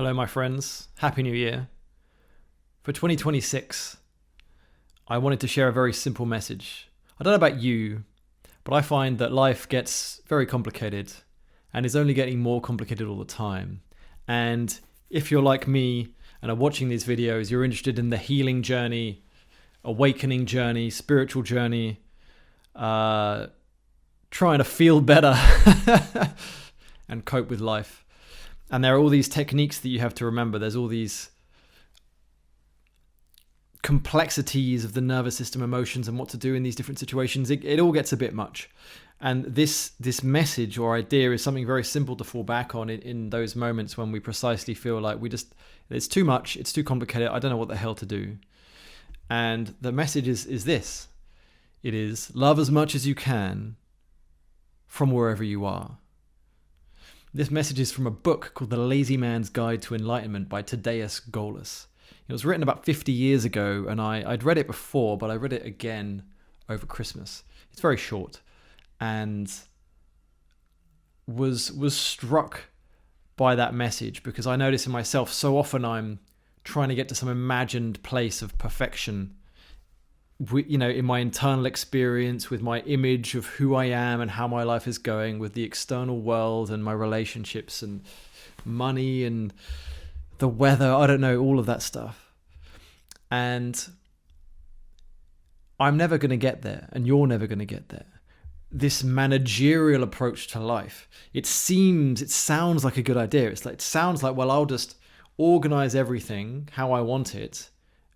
Hello, my friends. Happy New Year. For 2026, I wanted to share a very simple message. I don't know about you, but I find that life gets very complicated and is only getting more complicated all the time. And if you're like me and are watching these videos, you're interested in the healing journey, awakening journey, spiritual journey, trying to feel better and cope with life. And there are all these techniques that you have to remember. There's all these complexities of the nervous system, emotions, and what to do in these different situations. It all gets a bit much. And this message or idea is something very simple to fall back on in those moments when we precisely feel like it's too much, it's too complicated, I don't know what the hell to do. And the message is this. It is love as much as you can from wherever you are. This message is from a book called The Lazy Man's Guide to Enlightenment by Thaddeus Golas. It was written about 50 years ago, and I'd read it before, but I read it again over Christmas. It's very short, and was struck by that message because I notice in myself so often I'm trying to get to some imagined place of perfection, in my internal experience, with my image of who I am and how my life is going, with the external world and my relationships and money and the weather, I don't know, all of that stuff. And I'm never going to get there, and you're never going to get there. This managerial approach to life, it sounds like a good idea. It sounds like, well, I'll just organize everything how I want it,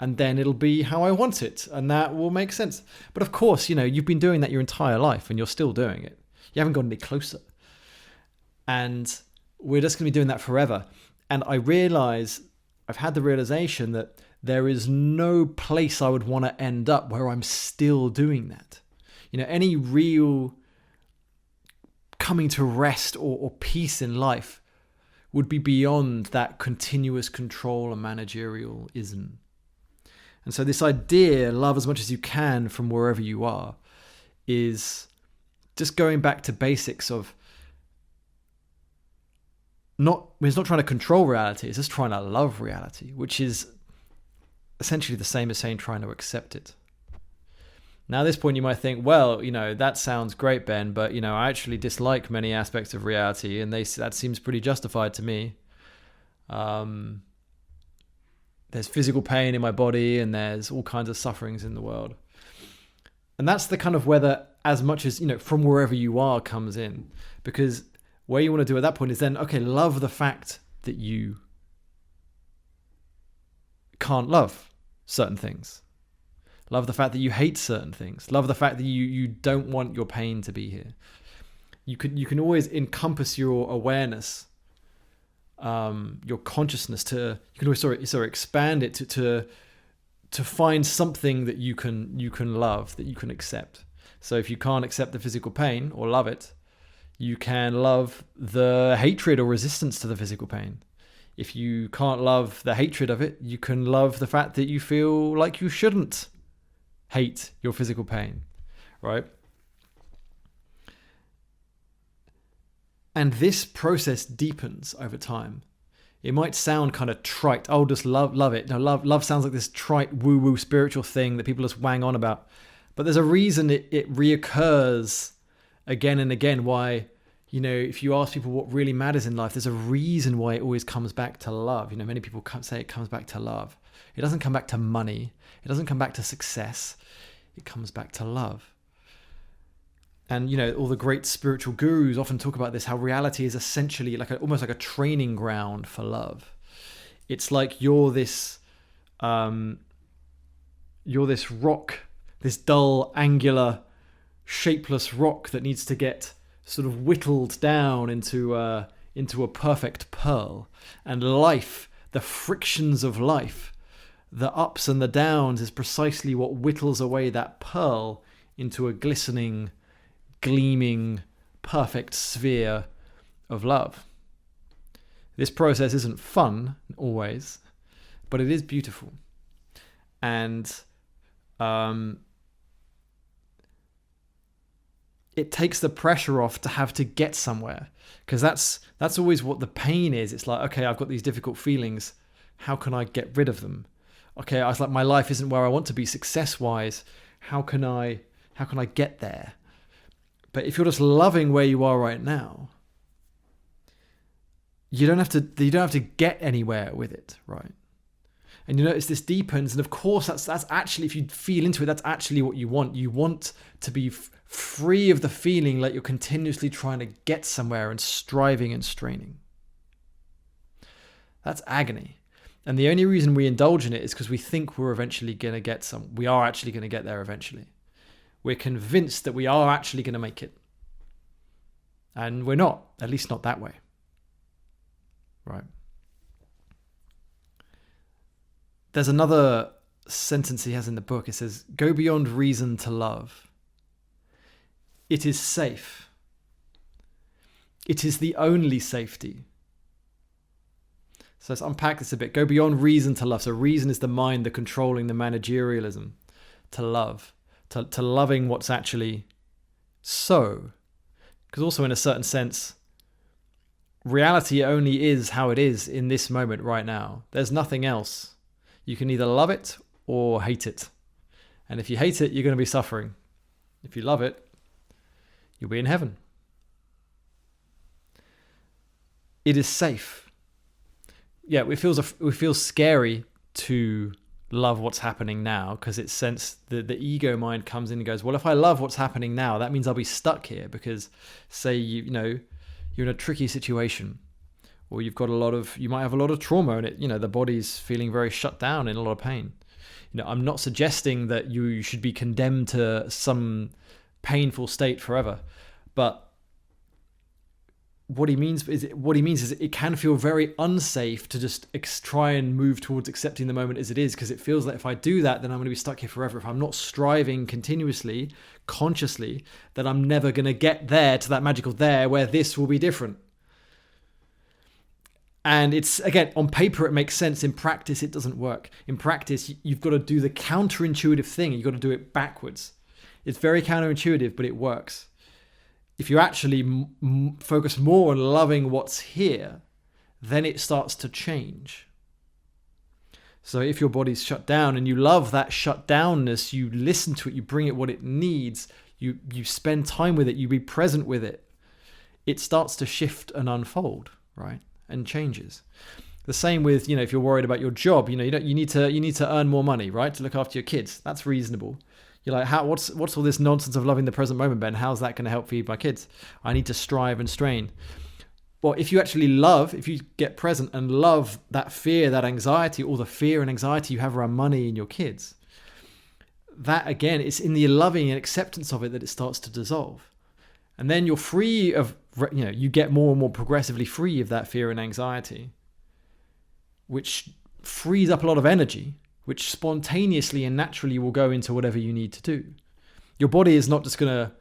and then it'll be how I want it, and that will make sense. But of course, you've been doing that your entire life, and you're still doing it. You haven't got any closer. And we're just going to be doing that forever. And I've had the realization that there is no place I would want to end up where I'm still doing that. Any real coming to rest or peace in life would be beyond that continuous control and managerialism. And so this idea, love as much as you can from wherever you are, is just going back to basics of it's not trying to control reality, it's just trying to love reality, which is essentially the same as saying trying to accept it. Now, at this point, you might think, well, that sounds great, Ben, but, I actually dislike many aspects of reality, and that seems pretty justified to me. There's physical pain in my body, and there's all kinds of sufferings in the world. And that's the kind of whether, as much as, from wherever you are comes in. Because where you want to do at that point is then, okay, love the fact that you can't love certain things. Love the fact that you hate certain things. Love the fact that you don't want your pain to be here. You can always encompass your awareness, your consciousness you can always expand it to find something that you can love, that you can accept. So if you can't accept the physical pain or love it, you can love the hatred or resistance to the physical pain. If you can't love the hatred of it, you can love the fact that you feel like you shouldn't hate your physical pain, right? And this process deepens over time. It might sound kind of trite. Oh, just love it. No, love sounds like this trite woo-woo spiritual thing that people just wang on about. But there's a reason it reoccurs again and again. Why, if you ask people what really matters in life, there's a reason why it always comes back to love. Many people say it comes back to love. It doesn't come back to money. It doesn't come back to success. It comes back to love. And, all the great spiritual gurus often talk about this, how reality is essentially almost like a training ground for love. It's like you're this rock, this dull, angular, shapeless rock that needs to get sort of whittled down into a perfect pearl. And life, the frictions of life, the ups and the downs, is precisely what whittles away that pearl into a glistening, gleaming, perfect sphere of love. This process isn't fun always, but it is beautiful. And it takes the pressure off to have to get somewhere, because that's always what the pain is. It's like, okay, I've got these difficult feelings. How can I get rid of them? Okay, I was like, my life isn't where I want to be success-wise. How can I get there? But if you're just loving where you are right now, you don't have to get anywhere with it, right? And you notice this deepens, and of course that's actually, if you feel into it, that's actually what you want. You want to be free of the feeling like you're continuously trying to get somewhere and striving and straining. That's agony. And the only reason we indulge in it is because we think we're eventually going to get we are actually going to get there eventually. We're convinced that we are actually going to make it. And we're not, at least not that way. Right. There's another sentence he has in the book. It says, "Go beyond reason to love. It is safe. It is the only safety." So let's unpack this a bit. Go beyond reason to love. So reason is the mind, the controlling, the managerialism. To love. To loving what's actually so. Because also in a certain sense, reality only is how it is in this moment right now. There's nothing else. You can either love it or hate it. And if you hate it, you're going to be suffering. If you love it, you'll be in heaven. It is safe. Yeah, it feels scary to love what's happening now, because it's the ego mind comes in and goes, well, if I love what's happening now, that means I'll be stuck here, because say you're in a tricky situation, or you might have a lot of trauma, and the body's feeling very shut down in a lot of pain. I'm not suggesting that you should be condemned to some painful state forever, but what he means is it can feel very unsafe to just try and move towards accepting the moment as it is, because it feels like if I do that, then I'm going to be stuck here forever. If I'm not striving continuously, consciously, then I'm never going to get there to that magical there where this will be different. And it's, again, on paper it makes sense. In practice, it doesn't work. In practice, you've got to do the counterintuitive thing. You've got to do it backwards. It's very counterintuitive, but it works. If you actually focus more on loving what's here, then it starts to change. So if your body's shut down and you love that shut downness, you listen to it, you bring it what it needs, you spend time with it, you be present with it, it starts to shift and unfold, right? And changes. The same with, if you're worried about your job, you need to earn more money, right? To look after your kids. That's reasonable. You're like, what's all this nonsense of loving the present moment, Ben? How's that going to help feed my kids? I need to strive and strain. Well, if you get present and love that fear, that anxiety, or the fear and anxiety you have around money and your kids, that again, it's in the loving and acceptance of it that it starts to dissolve. And then you're free of, you get more and more progressively free of that fear and anxiety, which frees up a lot of energy, which spontaneously and naturally will go into whatever you need to do. Your body is not just going to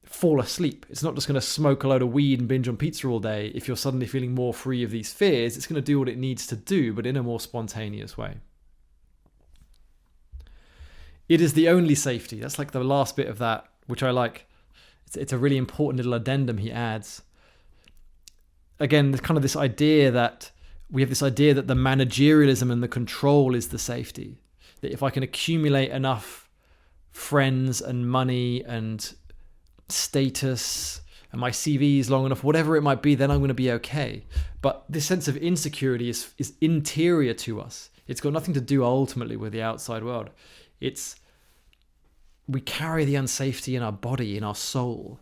fall asleep. It's not just going to smoke a load of weed and binge on pizza all day. If you're suddenly feeling more free of these fears, it's going to do what it needs to do, but in a more spontaneous way. It is the only safety. That's like the last bit of that, which I like. It's a really important little addendum he adds. Again, there's kind of this idea that we have the managerialism and the control is the safety. That if I can accumulate enough friends and money and status and my CV is long enough, whatever it might be, then I'm going to be okay. But this sense of insecurity is interior to us. It's got nothing to do ultimately with the outside world. We carry the unsafety in our body, in our soul.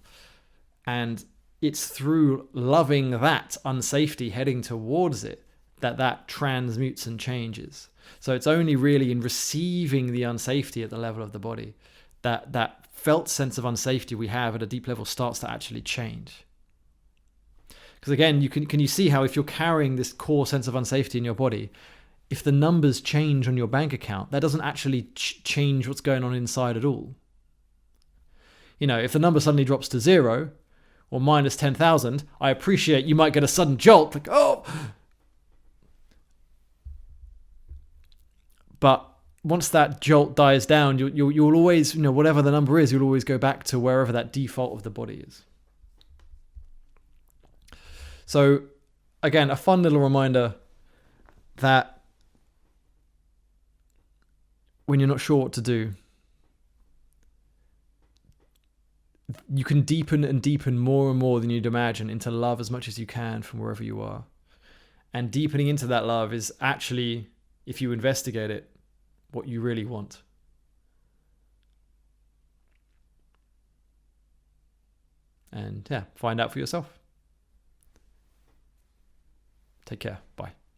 And it's through loving that unsafety, heading towards it, that transmutes and changes. So it's only really in receiving the unsafety at the level of the body that felt sense of unsafety we have at a deep level starts to actually change. Because again, can you see how if you're carrying this core sense of unsafety in your body, if the numbers change on your bank account, that doesn't actually change what's going on inside at all. If the number suddenly drops to 0 or minus 10,000, I appreciate you might get a sudden jolt, like, oh! But once that jolt dies down, you'll always, whatever the number is, you'll always go back to wherever that default of the body is. So again, a fun little reminder that when you're not sure what to do, you can deepen and deepen more and more than you'd imagine into love as much as you can from wherever you are. And deepening into that love is actually, if you investigate it, what you really want. And yeah, find out for yourself. Take care. Bye.